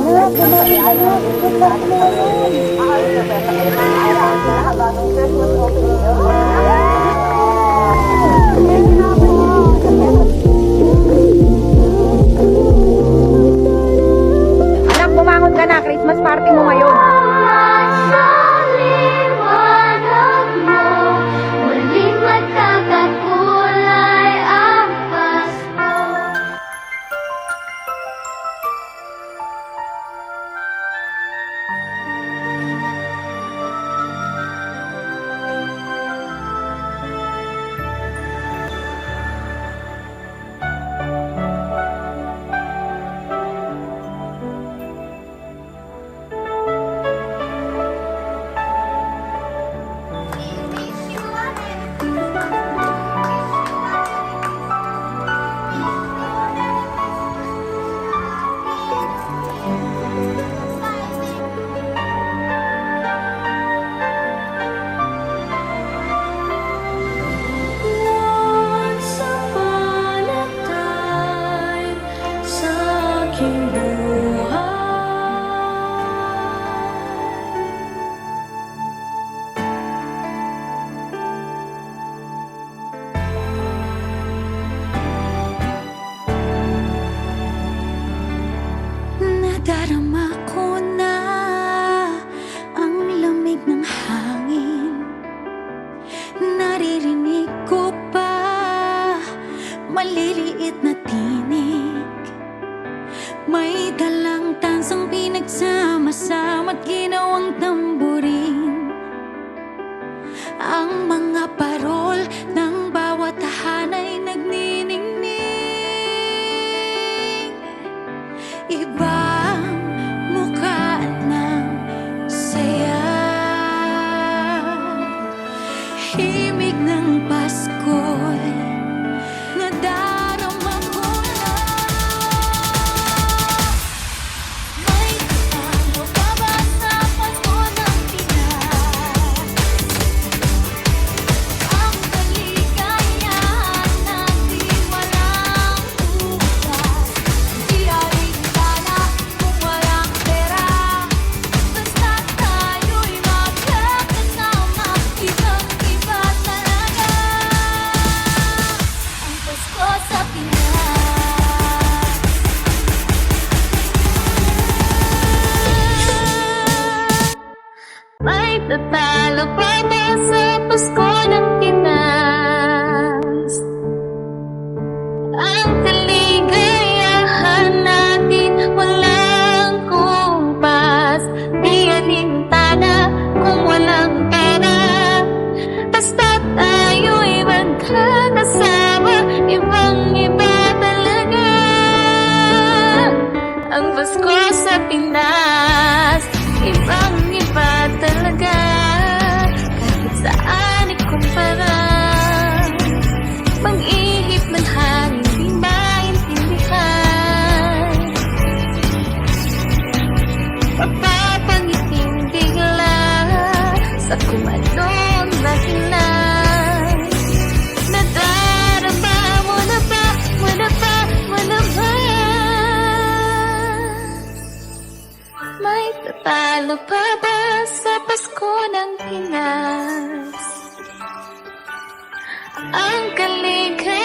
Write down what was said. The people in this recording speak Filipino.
Anak, bumangon ka na. Christmas party mo ngayon. Nadarama ko na ang lamig ng hangin. Naririnig ko pa maliliit na tinig. May dalang tansang pinagsama-sama't ginawang tamburin. Ang mga parol ng bawat tahanay nagniningning. Ibang mukha ng saya, himig ng Pasko'y nadarama ko na. May kasama pa ba sa Pasko ng Pinas? Ang kaligayahan natin walang bukas. Di aring tala kung walang pera, basta't tayo'y magkakasama. Ibang-iba talaga ang Pasko sa Pinas. May tatalo pa ba sa Pasko ng Pinas? Ang kaligayahan natin walang kumpas. Di alintana kung walang pera, basta tayo'y magkakasama. Ibang-iba talaga ang Pasko sa Pinas. Ibang-iba talaga, kahit saan ikumpara. Mag-ihip ng hangin, di maintindihan. Mapapangiting bigla sa kung anong dahilan. Nadarama mo na ba, mo na ba, mo na ba? May tatalo pa ba sa Pasko ng Pinas? Ang kaligay